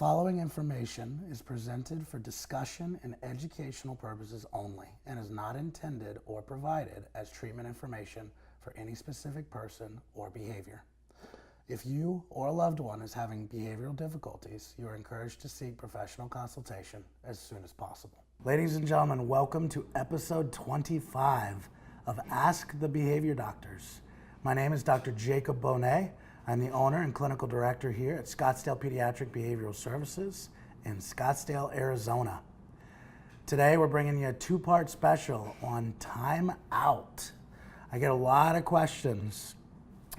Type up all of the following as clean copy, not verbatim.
following information is presented for discussion and educational purposes only and is not intended or provided as treatment information for any specific person or behavior. If you or a loved one is having behavioral difficulties, you are encouraged to seek professional consultation as soon as possible. Ladies and gentlemen, welcome to episode 25 of Ask the Behavior Doctors. My name is Dr. Jacob Bonet. I'm the owner and clinical director here at Scottsdale Pediatric Behavioral Services in Scottsdale, Arizona. Today we're bringing you a two-part special on Timeout. I get a lot of questions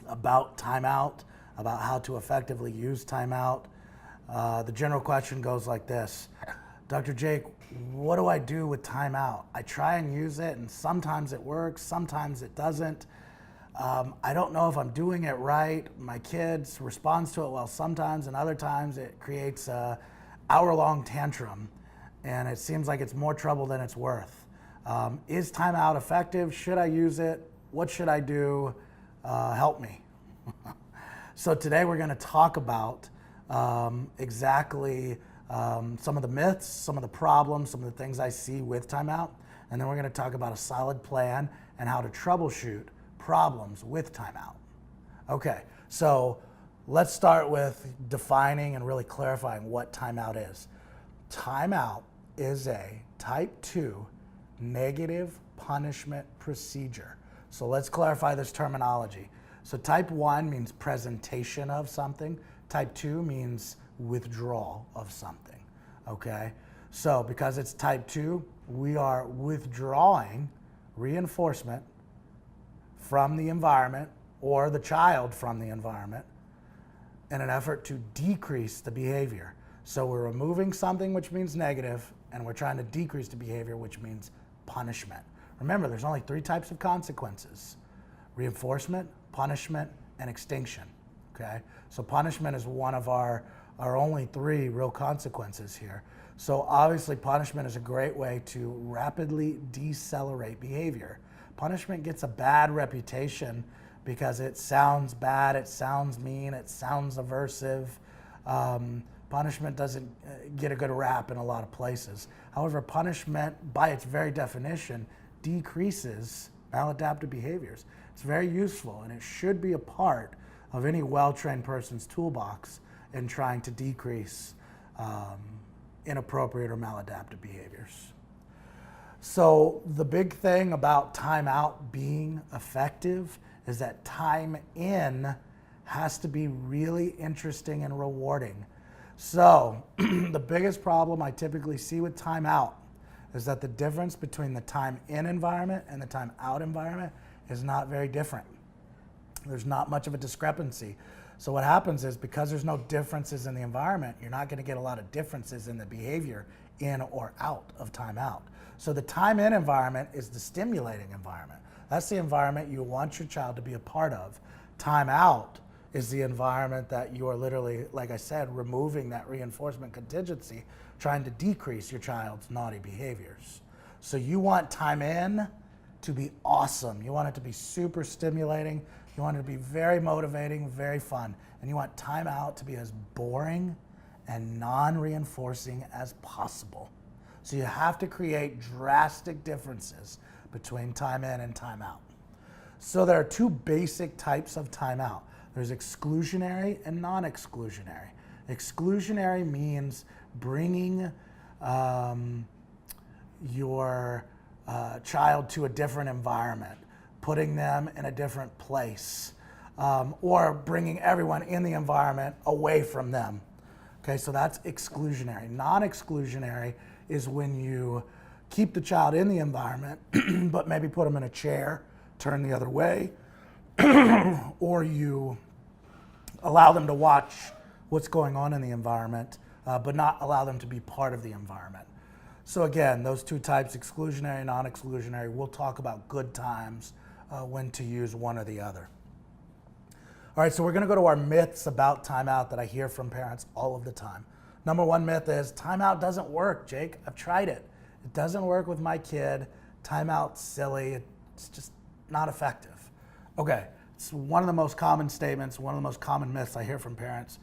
about Timeout, about how to effectively use Timeout. The general question goes like this: Dr. Jake, what do I do with Timeout? I try and use it and sometimes it works, sometimes it doesn't. I don't know if I'm doing it right. My kids responds to it well sometimes, and other times it creates a hour-long tantrum, and it seems like it's more trouble than it's worth. Is Timeout effective? Should I use it? What should I do? Help me. So today we're going to talk about exactly some of the myths, some of the problems, some of the things I see with Timeout, and then we're going to talk about a solid plan and how to troubleshoot problems with Timeout. Okay, so let's start with defining and really clarifying what Timeout is. Timeout is a type 2 negative punishment procedure. So let's clarify this terminology. So type 1 means presentation of something. Type 2 means withdrawal of something, okay? So because it's type 2, we are withdrawing reinforcement from the environment or the child from the environment in an effort to decrease the behavior. So we're removing something, which means negative, and we're trying to decrease the behavior, which means punishment. Remember, there's only 3 types of consequences: reinforcement, punishment, and extinction, okay? So punishment is one of our only 3 real consequences here. So obviously punishment is a great way to rapidly decelerate behavior. Punishment gets a bad reputation because it sounds bad, it sounds mean, it sounds aversive. Punishment doesn't get a good rap in a lot of places. However, punishment, by its very definition, decreases maladaptive behaviors. It's very useful, and it should be a part of any well-trained person's toolbox in trying to decrease inappropriate or maladaptive behaviors. So the big thing about Timeout being effective is that time in has to be really interesting and rewarding. So the biggest problem I typically see with Timeout is that the difference between the time in environment and the time out environment is not very different. There's not much of a discrepancy. So what happens is, because there's no differences in the environment, you're not going to get a lot of differences in the behavior in or out of Timeout. So the time in environment is the stimulating environment. That's the environment you want your child to be a part of. Time out is the environment that you are literally, like I said, removing that reinforcement contingency, trying to decrease your child's naughty behaviors. So you want time in to be awesome. You want it to be super stimulating. You want it to be very motivating, very fun. And you want time out to be as boring and non-reinforcing as possible. So you have to create drastic differences between time in and time out. So there are 2 basic types of timeout. There's exclusionary and non-exclusionary. Exclusionary means bringing your child to a different environment, putting them in a different place, or bringing everyone in the environment away from them. Okay, so that's exclusionary. Non-exclusionary is when you keep the child in the environment, but maybe put them in a chair, turn the other way, or you allow them to watch what's going on in the environment, but not allow them to be part of the environment. So again, those 2 types, exclusionary, non-exclusionary, we'll talk about good times when to use one or the other. All right, so we're gonna go to our myths about Timeout that I hear from parents all of the time. Number 1 myth is, Timeout doesn't work, Jake. I've tried it. It doesn't work with my kid. Timeout's silly. It's just not effective. Okay, it's one of the most common statements, one of the most common myths I hear from parents.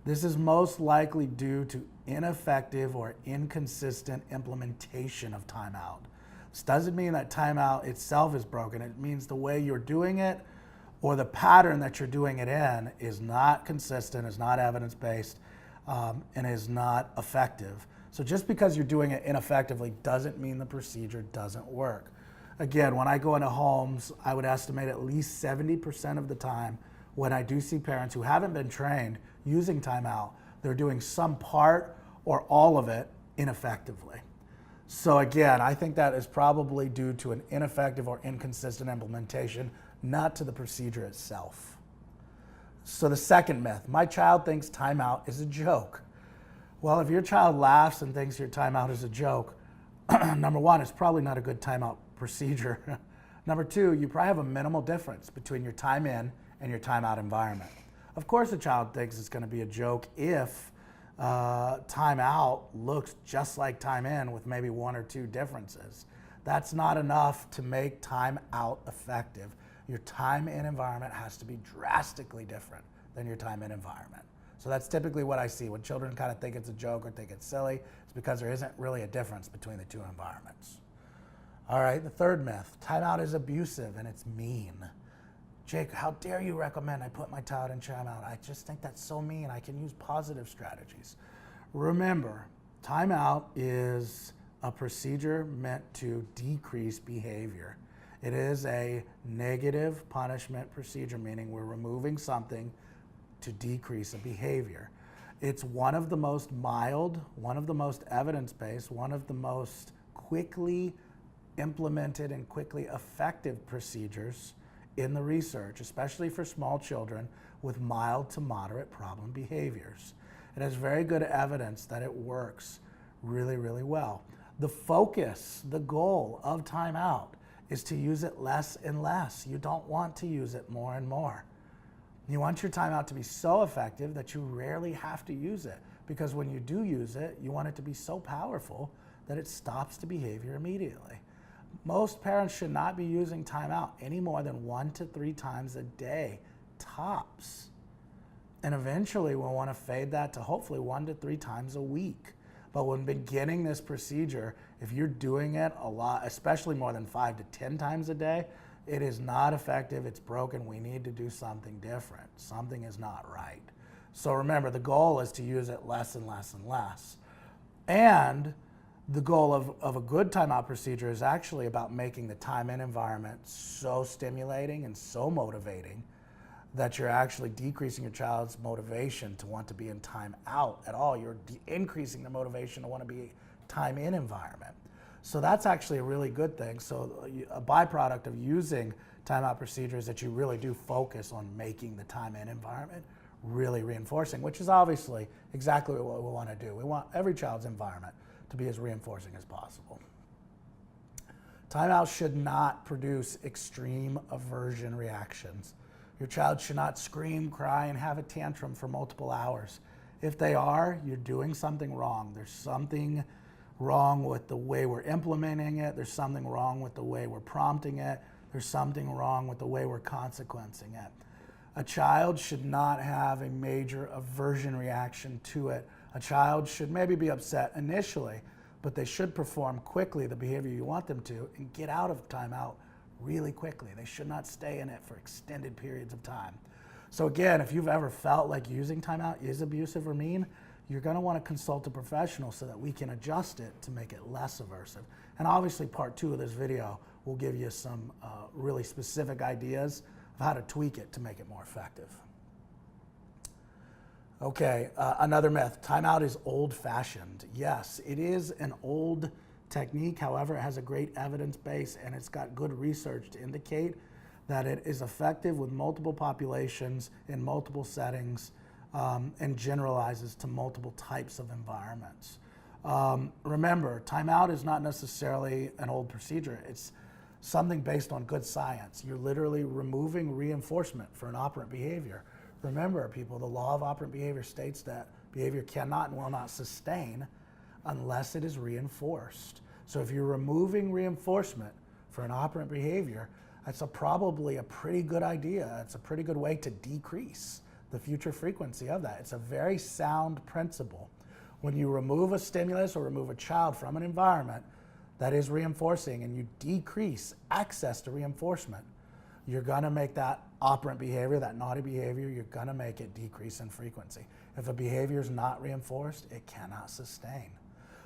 This is most likely due to ineffective or inconsistent implementation of timeout. This doesn't mean that timeout itself is broken. It means the way you're doing it or the pattern that you're doing it in is not consistent, is not evidence-based, and is not effective. So just because you're doing it ineffectively doesn't mean the procedure doesn't work. Again, when I go into homes, I would estimate at least 70% of the time when I do see parents who haven't been trained using timeout, they're doing some part or all of it ineffectively. So again, I think that is probably due to an ineffective or inconsistent implementation, not to the procedure itself. So the second myth, my child thinks timeout is a joke. Well, if your child laughs and thinks your timeout is a joke, number one, it's probably not a good timeout procedure. Number two, you probably have a minimal difference between your time in and your timeout environment. Of course, a child thinks it's going to be a joke if time out looks just like time in with maybe one or two differences. That's not enough to make time out effective. Your time in environment has to be drastically different than your time in environment. So that's typically what I see when children kind of think it's a joke or think it's silly. It's because there isn't really a difference between the two environments. All right, the third myth, timeout is abusive and it's mean. Jake, how dare you recommend I put my child in timeout? I just think that's so mean. I can use positive strategies. Remember, timeout is a procedure meant to decrease behavior. It is a negative punishment procedure, meaning we're removing something to decrease a behavior. It's one of the most mild, one of the most evidence-based, one of the most quickly implemented and quickly effective procedures in the research, especially for small children with mild to moderate problem behaviors. It has very good evidence that it works really, really well. The focus, the goal of timeout is to use it less and less. You don't want to use it more and more. You want your timeout to be so effective that you rarely have to use it, because when you do use it, you want it to be so powerful that it stops the behavior immediately. Most parents should not be using timeout any more than 1 to 3 times a day, tops. And eventually we'll want to fade that to hopefully 1 to 3 times a week. But when beginning this procedure, if you're doing it a lot, especially more than 5 to 10 times a day, it is not effective, it's broken, we need to do something different. Something is not right. So remember, the goal is to use it less and less and less. And the goal of a good timeout procedure is actually about making the time in environment so stimulating and so motivating that you're actually decreasing your child's motivation to want to be in time out at all. You're increasing their motivation to want to be time in environment. So that's actually a really good thing. So a byproduct of using timeout procedures is that you really do focus on making the time in environment really reinforcing, which is obviously exactly what we want to do. We want every child's environment to be as reinforcing as possible. Timeout should not produce extreme aversion reactions. Your child should not scream, cry, and have a tantrum for multiple hours. If they are, you're doing something wrong. There's something wrong with the way we're implementing it. There's something wrong with the way we're prompting it. There's something wrong with the way we're consequencing it. A child should not have a major aversion reaction to it. A child should maybe be upset initially, but they should perform quickly the behavior you want them to and get out of timeout really quickly. They should not stay in it for extended periods of time. So again, if you've ever felt like using timeout is abusive or mean, you're going to want to consult a professional so that we can adjust it to make it less aversive. And obviously part 2 of this video will give you some really specific ideas of how to tweak it to make it more effective. Okay, another myth, timeout is old-fashioned. Yes, it is an old technique. However, it has a great evidence base and it's got good research to indicate that it is effective with multiple populations in multiple settings and generalizes to multiple types of environments. Remember, timeout is not necessarily an old procedure. It's something based on good science. You're literally removing reinforcement for an operant behavior. Remember, people, the law of operant behavior states that behavior cannot and will not sustain unless it is reinforced. So if you're removing reinforcement for an operant behavior, that's probably a pretty good idea. It's a pretty good way to decrease the future frequency of that. It's a very sound principle. When you remove a stimulus or remove a child from an environment that is reinforcing and you decrease access to reinforcement, you're gonna make that operant behavior, that naughty behavior, you're gonna make it decrease in frequency. If a behavior is not reinforced, it cannot sustain.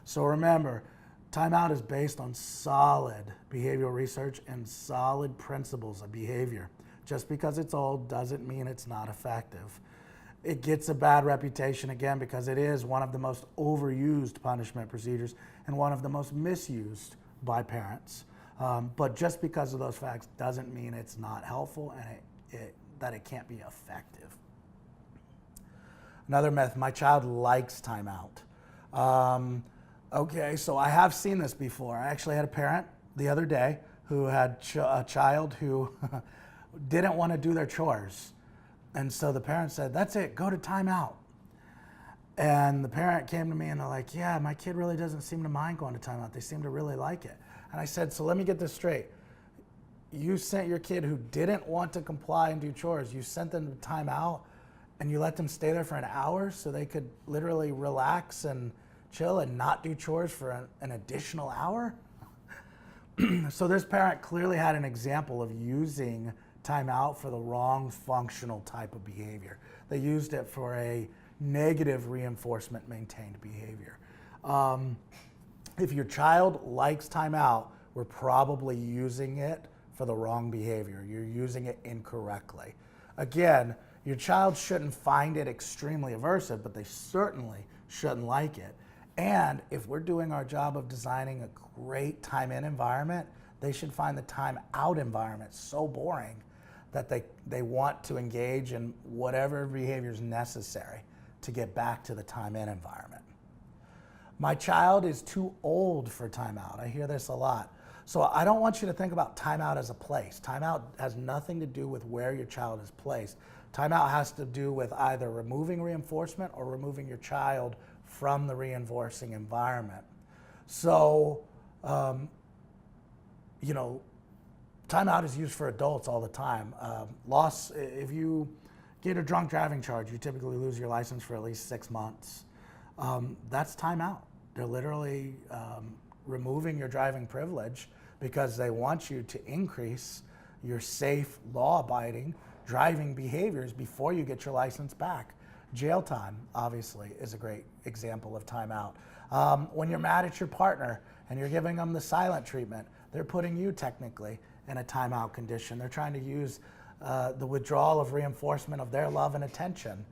So remember, timeout is based on solid behavioral research and solid principles of behavior. Just because it's old doesn't mean it's not effective. It gets a bad reputation, again, because it is one of the most overused punishment procedures and one of the most misused by parents. But just because of those facts doesn't mean it's not helpful and that it can't be effective. Another myth, my child likes timeout. Okay, so I have seen this before. I actually had a parent the other day who had a child who didn't want to do their chores. And so the parent said, that's it, go to timeout. And the parent came to me and they're like, yeah, my kid really doesn't seem to mind going to timeout. They seem to really like it. And I said, so let me get this straight. You sent your kid who didn't want to comply and do chores, you sent them to timeout and you let them stay there for an hour so they could literally relax and chill and not do chores for an additional hour? So this parent clearly had an example of using timeout for the wrong functional type of behavior. They used it for a negative reinforcement maintained behavior. If your child likes timeout, we're probably using it for the wrong behavior. You're using it incorrectly. Again, your child shouldn't find it extremely aversive, but they certainly shouldn't like it. And if we're doing our job of designing a great time in environment, they should find the time out environment so boring that they want to engage in whatever behavior is necessary to get back to the time in environment. My child is too old for timeout. I hear this a lot. So I don't want you to think about timeout as a place. Timeout has nothing to do with where your child is placed. Timeout has to do with either removing reinforcement or removing your child from the reinforcing environment. So, timeout is used for adults all the time. If you get a drunk driving charge, you typically lose your license for at least 6 months. That's timeout. They're literally removing your driving privilege because they want you to increase your safe, law-abiding driving behaviors before you get your license back. Jail time, obviously, is a great example of timeout. When you're mad at your partner and you're giving them the silent treatment, they're putting you technically in a timeout condition. They're trying to use the withdrawal of reinforcement of their love and attention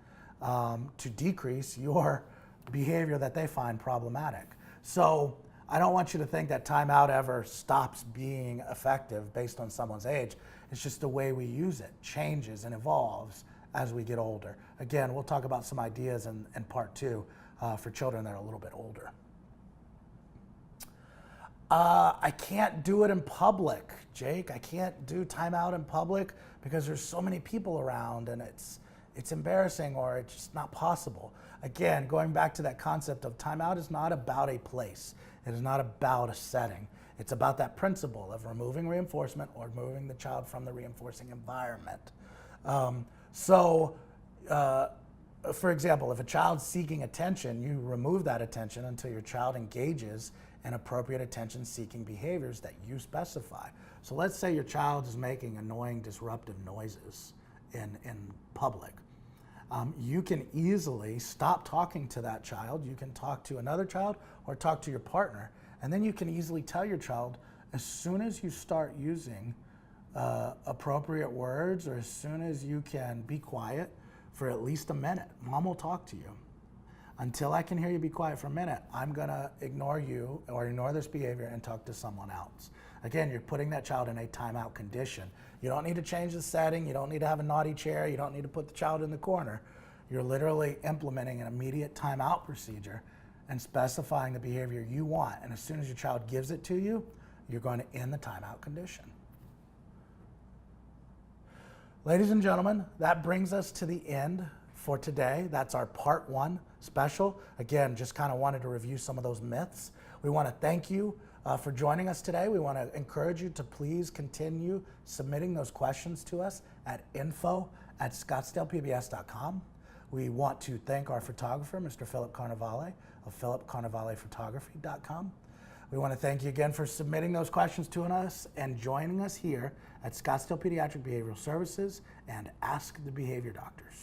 to decrease your behavior that they find problematic. So I don't want you to think that timeout ever stops being effective based on someone's age. It's just the way we use it changes and evolves as we get older. Again, we'll talk about some ideas in part 2 for children that are a little bit older. I can't do it in public, Jake. I can't do timeout in public because there's so many people around and it's embarrassing or it's just not possible. Again, going back to that concept of timeout is not about a place. It is not about a setting. It's about that principle of removing reinforcement or removing the child from the reinforcing environment. For example, if a child's seeking attention, you remove that attention until your child engages in appropriate attention-seeking behaviors that you specify. So let's say your child is making annoying, disruptive noises in public. You can easily stop talking to that child. You can talk to another child or talk to your partner, and then you can easily tell your child, as soon as you start using appropriate words or as soon as you can be quiet for at least a minute, mom will talk to you. Until I can hear you be quiet for a minute, I'm gonna ignore you or ignore this behavior and talk to someone else. Again, you're putting that child in a timeout condition. You don't need to change the setting. You don't need to have a naughty chair. You don't need to put the child in the corner. You're literally implementing an immediate timeout procedure and specifying the behavior you want. And as soon as your child gives it to you, you're going to end the timeout condition. Ladies and gentlemen, that brings us to the end for today. That's our part 1 special. Again, just kind of wanted to review some of those myths. We want to thank you for joining us today. We want to encourage you to please continue submitting those questions to us at info at scottsdalepbs.com. We want to thank our photographer, Mr. Philip Carnevale of philipcarnevalephotography.com. We want to thank you again for submitting those questions to us and joining us here at Scottsdale Pediatric Behavioral Services and Ask the Behavior Doctors.